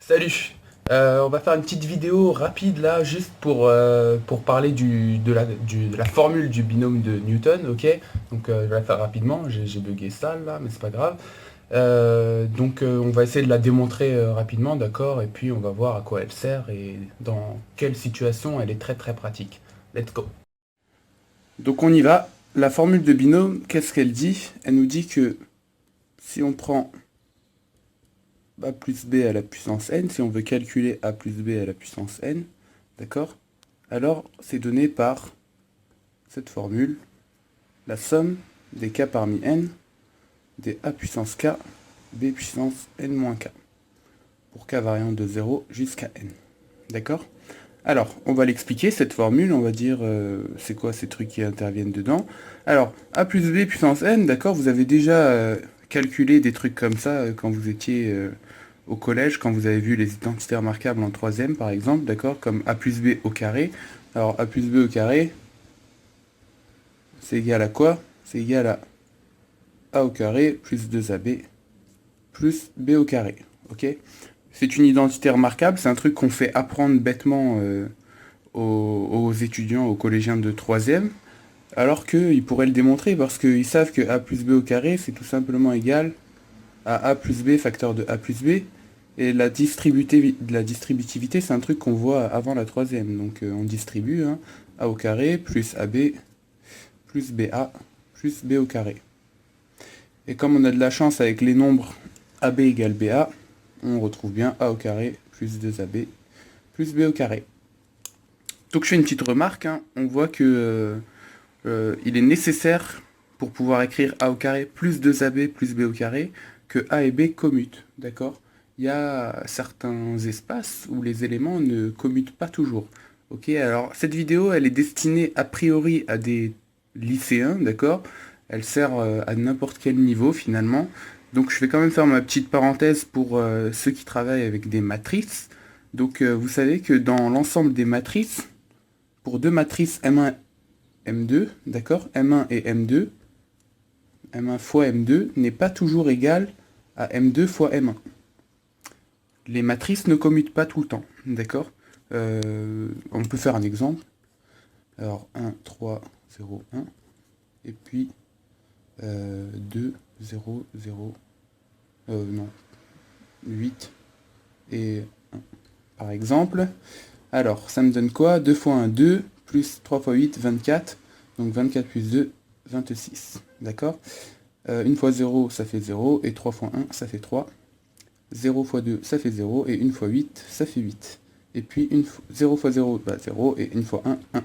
Salut! On va faire une petite vidéo rapide là, juste pour parler de la formule du binôme de Newton, ok? Donc je vais la faire rapidement, j'ai bugué ça là, mais c'est pas grave. On va essayer de la démontrer rapidement, d'accord? Et puis on va voir à quoi elle sert et dans quelle situation elle est très très pratique. Let's go! Donc on y va. La formule de binôme, qu'est-ce qu'elle dit? Elle nous dit que si on prend a plus b à la puissance n, si on veut calculer a plus b à la puissance n, d'accord? Alors, c'est donné par cette formule, la somme des k parmi n, des a puissance k, b puissance n moins k, pour k variant de 0 jusqu'à n. D'accord? Alors, on va l'expliquer, cette formule, on va dire c'est quoi ces trucs qui interviennent dedans. Alors, a plus b puissance n, d'accord, vous avez déjà calculé des trucs comme ça quand vous étiez au collège, quand vous avez vu les identités remarquables en troisième, par exemple, d'accord, comme a plus b au carré. Alors, a plus b au carré, c'est égal à quoi? C'est égal à a au carré plus 2ab plus b au carré, ok? C'est une identité remarquable, c'est un truc qu'on fait apprendre bêtement aux étudiants, aux collégiens de troisième, alors qu'ils pourraient le démontrer parce qu'ils savent que a plus b au carré, c'est tout simplement égal à a plus b facteur de a plus b. Et la distributivité, c'est un truc qu'on voit avant la troisième. Donc on distribue hein, a au carré plus ab plus ba plus b au carré. Et comme on a de la chance avec les nombres ab égale ba, on retrouve bien a au carré plus 2ab plus b au carré. Donc je fais une petite remarque, hein. On voit que il est nécessaire pour pouvoir écrire a au carré plus 2ab plus b au carré que a et b commutent, d'accord? Il y a certains espaces où les éléments ne commutent pas toujours. Ok, alors cette vidéo elle est destinée a priori à des lycéens, d'accord? Elle sert à n'importe quel niveau finalement. Donc je vais quand même faire ma petite parenthèse pour ceux qui travaillent avec des matrices. Donc vous savez que dans l'ensemble des matrices, pour deux matrices M1 M2, d'accord, M1 et M2, M1 fois M2 n'est pas toujours égal à M2 fois M1. Les matrices ne commutent pas tout le temps, d'accord. On peut faire un exemple. Alors 1, 3, 0, 1, et puis 2, 0, 0, non, 8 et 1, par exemple. Alors, ça me donne quoi? 2 fois 1, 2, plus 3 fois 8, 24. Donc 24 plus 2, 26. D'accord? 1 fois 0, ça fait 0. Et 3 fois 1, ça fait 3. 0 fois 2, ça fait 0. Et 1 fois 8, ça fait 8. Et puis 0 fois 0, bah 0. Et 1 fois 1, 1.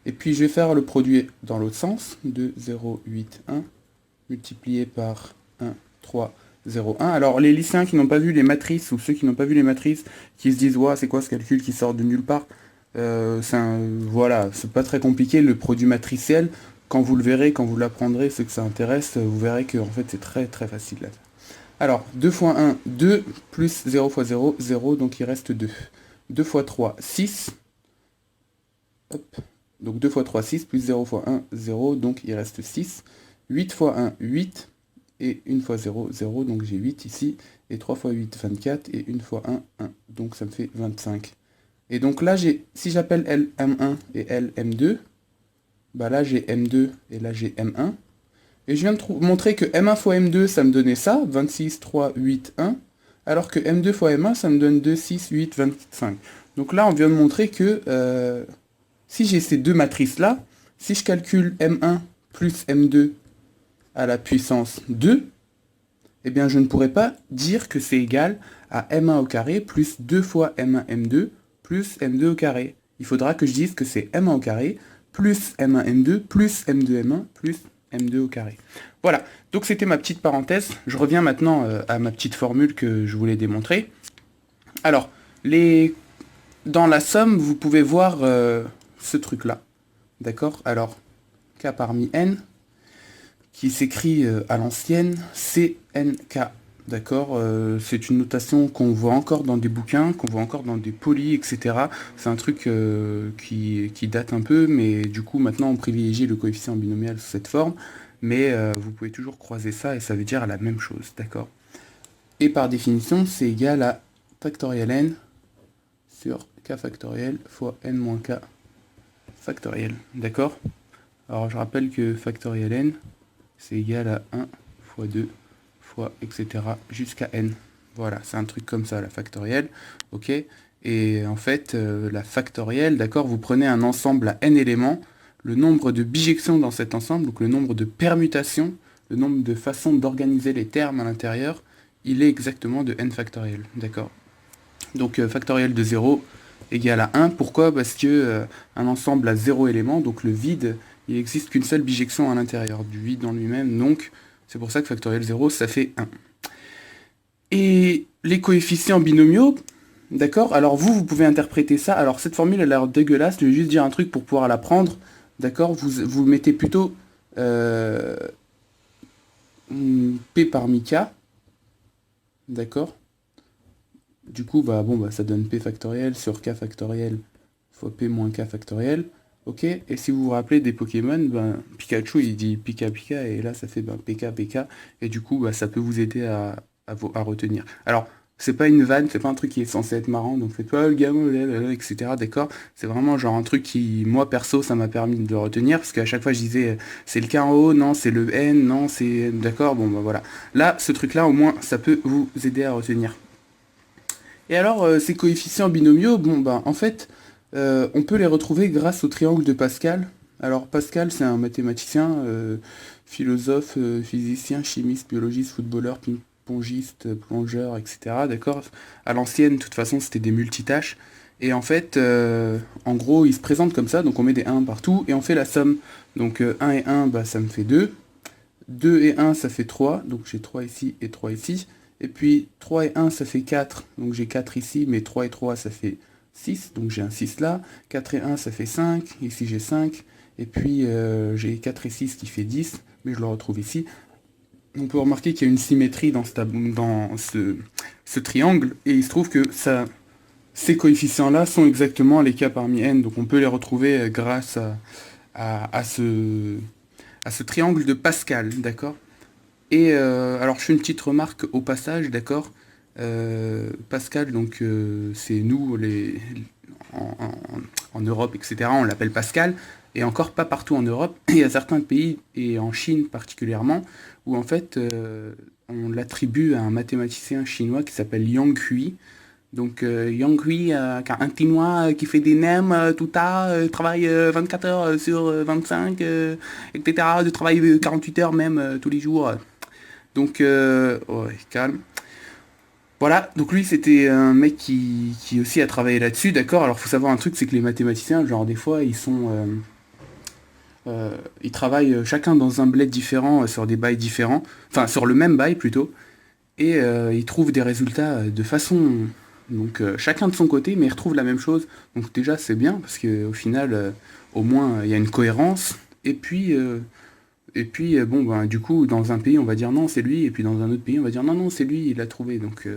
Et puis je vais faire le produit dans l'autre sens. 2, 0, 8, 1. Multiplié par 1, 3, 0, 1. Alors les lycéens qui n'ont pas vu les matrices, ou ceux qui n'ont pas vu les matrices, qui se disent ouais, c'est quoi ce calcul qui sort de nulle part, voilà, c'est pas très compliqué, le produit matriciel, quand vous le verrez, quand vous l'apprendrez, ceux que ça intéresse, vous verrez que en fait c'est très très facile à faire. Alors 2 fois 1, 2, plus 0 fois 0, 0, donc il reste 2. 2 fois 3, 6. Hop. Donc 2 fois 3, 6, plus 0 fois 1, 0, donc il reste 6. 8 fois 1, 8. Et 1 fois 0, 0, donc j'ai 8 ici. Et 3 fois 8, 24. Et 1 fois 1, 1. Donc ça me fait 25. Et donc là, si j'appelle L M1 et L M2, bah là j'ai M2 et là j'ai M1. Et je viens de montrer que M1 fois M2, ça me donnait ça, 26, 3, 8, 1. Alors que M2 fois M1, ça me donne 2, 6, 8, 25. Donc là, on vient de montrer que si j'ai ces deux matrices-là, si je calcule M1 plus M2 à la puissance 2, eh bien je ne pourrais pas dire que c'est égal à M1 au carré plus 2 fois M1 M2 plus M2 au carré. Il faudra que je dise que c'est M1 au carré plus M1 M2 plus M2 M1 plus M2 au carré. Voilà, donc c'était ma petite parenthèse. Je reviens maintenant à ma petite formule que je voulais démontrer. Alors, dans la somme, vous pouvez voir ce truc-là. D'accord? Alors, K parmi N, qui s'écrit à l'ancienne CNK. D'accord? C'est une notation qu'on voit encore dans des bouquins, qu'on voit encore dans des polis, etc. C'est un truc qui date un peu, mais du coup maintenant on privilégie le coefficient binomial sous cette forme. Mais vous pouvez toujours croiser ça et ça veut dire la même chose. D'accord? Et par définition, c'est égal à factoriel n sur k factoriel fois n moins k factoriel. D'accord? Alors je rappelle que factoriel n, c'est égal à 1 fois 2 fois etc. jusqu'à n. Voilà, c'est un truc comme ça, la factorielle. Ok? Et en fait, la factorielle, d'accord, vous prenez un ensemble à n éléments, le nombre de bijections dans cet ensemble, donc le nombre de permutations, le nombre de façons d'organiser les termes à l'intérieur, il est exactement de n factoriel, d'accord? Donc factoriel de 0 égale à 1. Pourquoi? Parce que un ensemble à 0 éléments, donc le vide, il n'existe qu'une seule bijection à l'intérieur du vide en lui-même, donc c'est pour ça que factoriel 0, ça fait 1. Et les coefficients binomiaux, d'accord? Alors vous pouvez interpréter ça. Alors cette formule, elle a l'air dégueulasse, je vais juste dire un truc pour pouvoir la prendre, d'accord? Vous mettez plutôt P parmi K, d'accord? Du coup, ça donne P factoriel sur K factoriel fois P moins K factoriel. Ok? Et si vous vous rappelez des Pokémon, Pikachu il dit Pika Pika, et là ça fait PK PK, et du coup ça peut vous aider à retenir. Alors, c'est pas une vanne, c'est pas un truc qui est censé être marrant, donc faites pas le gamin, etc. D'accord? C'est vraiment genre un truc qui, moi perso, ça m'a permis de le retenir, parce qu'à chaque fois je disais c'est le K en haut, non, c'est le N, non, c'est. D'accord? Voilà. Là, ce truc-là, au moins, ça peut vous aider à retenir. Et alors, ces coefficients binomiaux, en fait, on peut les retrouver grâce au triangle de Pascal. Alors, Pascal, c'est un mathématicien, philosophe, physicien, chimiste, biologiste, footballeur, ping-pongiste, plongeur, etc. D'accord? À l'ancienne, de toute façon, c'était des multitâches. Et en fait, en gros, il se présente comme ça, donc on met des 1 partout, et on fait la somme. Donc 1 et 1, ça me fait 2. 2 et 1, ça fait 3, donc j'ai 3 ici et 3 ici. Et puis 3 et 1, ça fait 4, donc j'ai 4 ici, mais 3 et 3, ça fait 6, donc j'ai un 6 là. 4 et 1, ça fait 5, ici j'ai 5. Et puis j'ai 4 et 6 qui fait 10, mais je le retrouve ici. On peut remarquer qu'il y a une symétrie dans ce triangle, et il se trouve que ces coefficients-là sont exactement les k parmi n, donc on peut les retrouver grâce à ce triangle de Pascal, d'accord? Et alors je fais une petite remarque au passage, d'accord? Pascal, donc c'est nous en, en Europe, etc. On l'appelle Pascal, et encore pas partout en Europe. Il y a certains pays, et en Chine particulièrement, où en fait on l'attribue à un mathématicien chinois qui s'appelle Yang Hui. Donc Yang Hui, un Chinois qui fait des nems tout tard, travaille 24 heures sur 25, etc. De travaille 48 heures même tous les jours. Donc, ouais, calme. Voilà, donc lui c'était un mec qui aussi a travaillé là-dessus, d'accord? Alors faut savoir un truc, c'est que les mathématiciens, genre des fois, ils travaillent chacun dans un bled différent, sur des bails différents, enfin sur le même bail plutôt, et ils trouvent des résultats de façon, donc chacun de son côté, mais ils retrouvent la même chose. Donc déjà c'est bien, parce qu'au final, au moins il y a une cohérence, et puis, du coup, dans un pays, on va dire non, c'est lui, et puis dans un autre pays, on va dire non, non, c'est lui, il l'a trouvé. Donc,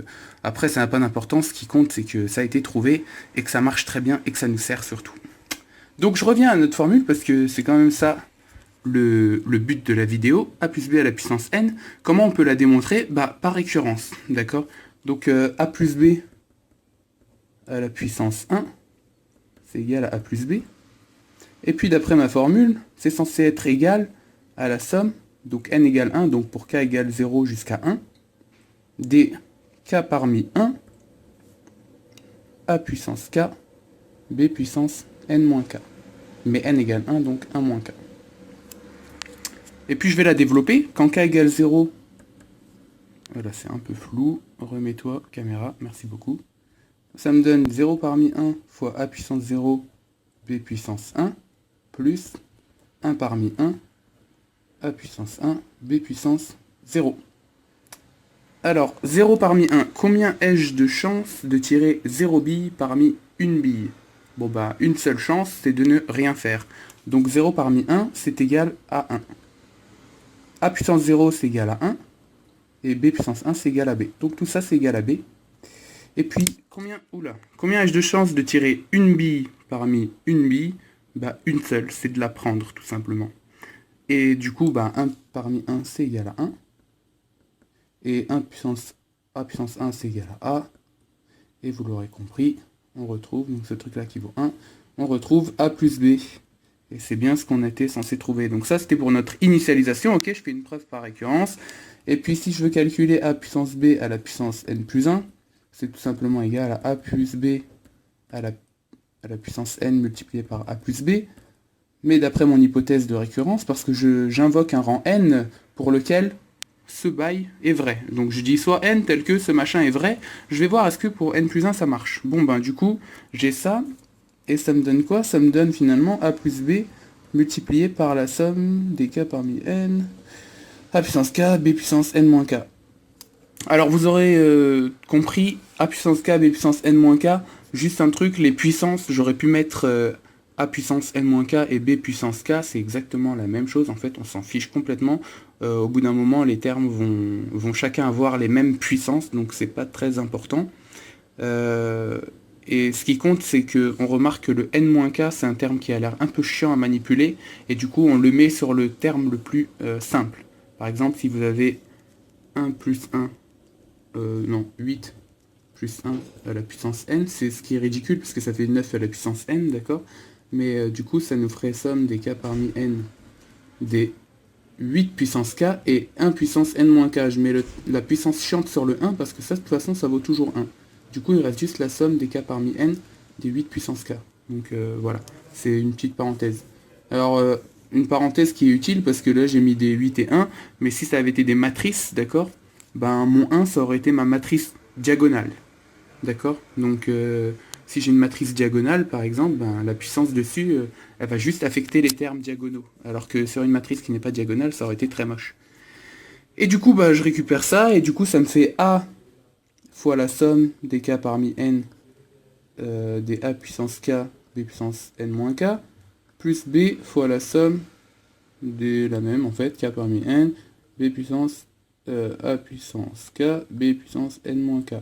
après, ça n'a pas d'importance. Ce qui compte, c'est que ça a été trouvé, et que ça marche très bien, et que ça nous sert surtout. Donc, je reviens à notre formule, parce que c'est quand même ça le but de la vidéo. A plus B à la puissance n. Comment on peut la démontrer? Par récurrence, d'accord? Donc, A plus B à la puissance 1, c'est égal à A plus B. Et puis, d'après ma formule, c'est censé être égal à la somme, donc n égale 1, donc pour k égale 0 jusqu'à 1, des k parmi 1, a puissance k, b puissance n moins k. Mais n égale 1, donc 1 moins k. Et puis je vais la développer. Quand k égale 0, voilà, c'est un peu flou, remets-toi, caméra, merci beaucoup. Ça me donne 0 parmi 1 fois a puissance 0, b puissance 1, plus 1 parmi 1, a puissance 1, b puissance 0. Alors, 0 parmi 1, combien ai-je de chance de tirer 0 billes parmi une bille? Une seule chance, c'est de ne rien faire. Donc 0 parmi 1, c'est égal à 1. A puissance 0, c'est égal à 1. Et b puissance 1, c'est égal à b. Donc tout ça, c'est égal à b. Et puis, combien ai-je de chance de tirer une bille parmi une bille? Une seule, c'est de la prendre, tout simplement. Et du coup, 1 parmi 1, c'est égal à 1. Et 1 puissance A puissance 1, c'est égal à A. Et vous l'aurez compris, on retrouve, donc ce truc-là qui vaut 1, on retrouve A plus B. Et c'est bien ce qu'on était censé trouver. Donc ça, c'était pour notre initialisation. Ok, je fais une preuve par récurrence. Et puis si je veux calculer A puissance B à la puissance n plus 1, c'est tout simplement égal à A plus B à la puissance n multiplié par A plus B. Mais d'après mon hypothèse de récurrence, parce que j'invoque un rang n pour lequel ce bail est vrai. Donc je dis soit n tel que ce machin est vrai, je vais voir est-ce que pour n plus 1 ça marche. Bon ben du coup, j'ai ça, et ça me donne quoi? Ça me donne finalement A plus B multiplié par la somme des k parmi n, A puissance k, B puissance n moins k. Alors vous aurez compris, A puissance k, B puissance n moins k, juste un truc, les puissances, j'aurais pu mettre A puissance n-k et B puissance k, c'est exactement la même chose, en fait on s'en fiche complètement. Au bout d'un moment les termes vont chacun avoir les mêmes puissances, donc c'est pas très important. Et ce qui compte, c'est qu'on remarque que le n-k, c'est un terme qui a l'air un peu chiant à manipuler, et du coup on le met sur le terme le plus simple. Par exemple, si vous avez 1 plus 1, non, 8 plus 1 à la puissance n, c'est ce qui est ridicule, parce que ça fait 9 à la puissance n, d'accord? Mais du coup, ça nous ferait somme des k parmi n des 8 puissance k et 1 puissance n-k. Je mets la puissance chiante sur le 1, parce que ça, de toute façon, ça vaut toujours 1. Du coup, il reste juste la somme des k parmi n des 8 puissance k. Donc voilà, c'est une petite parenthèse. Alors, une parenthèse qui est utile, parce que là, j'ai mis des 8 et 1, mais si ça avait été des matrices, d'accord, ben mon 1, ça aurait été ma matrice diagonale. D'accord? Donc, si j'ai une matrice diagonale, par exemple, ben, la puissance dessus, elle va juste affecter les termes diagonaux. Alors que sur une matrice qui n'est pas diagonale, ça aurait été très moche. Et du coup, bah, je récupère ça, et du coup, ça me fait A fois la somme des k parmi n des A puissance k, B puissance n moins k, plus B fois la somme de la même, en fait, k parmi n, B puissance A puissance k, B puissance n moins k.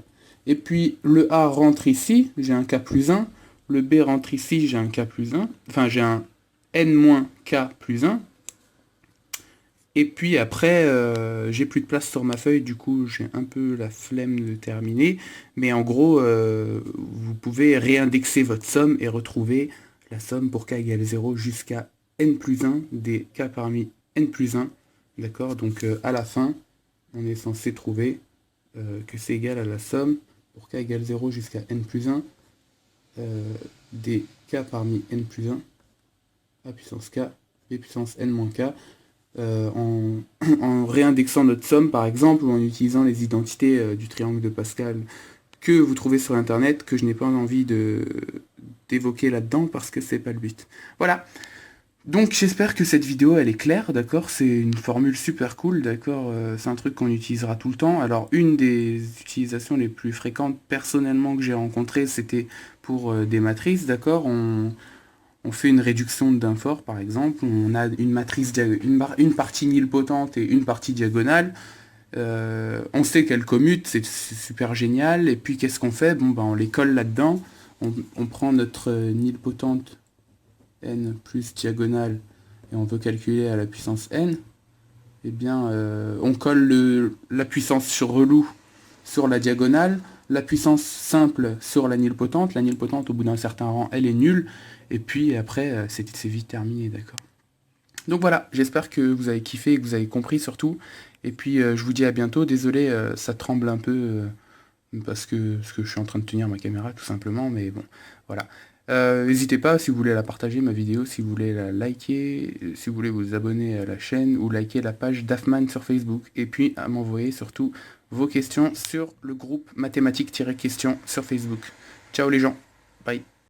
Et puis le A rentre ici, j'ai un k plus 1, le B rentre ici, j'ai un k plus 1, enfin j'ai un n moins k plus 1, et puis après j'ai plus de place sur ma feuille, du coup j'ai un peu la flemme de terminer, mais en gros vous pouvez réindexer votre somme et retrouver la somme pour k égale 0 jusqu'à n plus 1 des k parmi n plus 1, d'accord? Donc à la fin, on est censé trouver que c'est égal à la somme pour k égale 0 jusqu'à n plus 1 des k parmi n plus 1, a puissance k, b puissance n moins k, en réindexant notre somme par exemple, ou en utilisant les identités du triangle de Pascal que vous trouvez sur internet, que je n'ai pas envie d'évoquer là-dedans parce que c'est pas le but. Voilà. Donc j'espère que cette vidéo elle est claire, d'accord? C'est une formule super cool, d'accord? C'est un truc qu'on utilisera tout le temps. Alors une des utilisations les plus fréquentes personnellement que j'ai rencontrées, c'était pour des matrices, d'accord? On fait une réduction d'un fort par exemple, on a une matrice, une partie nilpotente et une partie diagonale. On sait qu'elles commutent, c'est super génial, et puis qu'est-ce qu'on fait? Bon ben on les colle là-dedans, on prend notre nilpotente n plus diagonale et on veut calculer à la puissance n, eh bien on colle la puissance sur relou sur la diagonale, la puissance simple sur la nilpotente au bout d'un certain rang elle est nulle, et puis après c'est vite terminé, d'accord? Donc voilà, j'espère que vous avez kiffé et que vous avez compris surtout, et puis je vous dis à bientôt. Désolé, ça tremble un peu parce que je suis en train de tenir ma caméra tout simplement, mais bon, voilà. N'hésitez pas, si vous voulez la partager ma vidéo, si vous voulez la liker, si vous voulez vous abonner à la chaîne ou liker la page d'Afman sur Facebook, et puis à m'envoyer surtout vos questions sur le groupe mathématiques-questions sur Facebook. Ciao les gens, bye.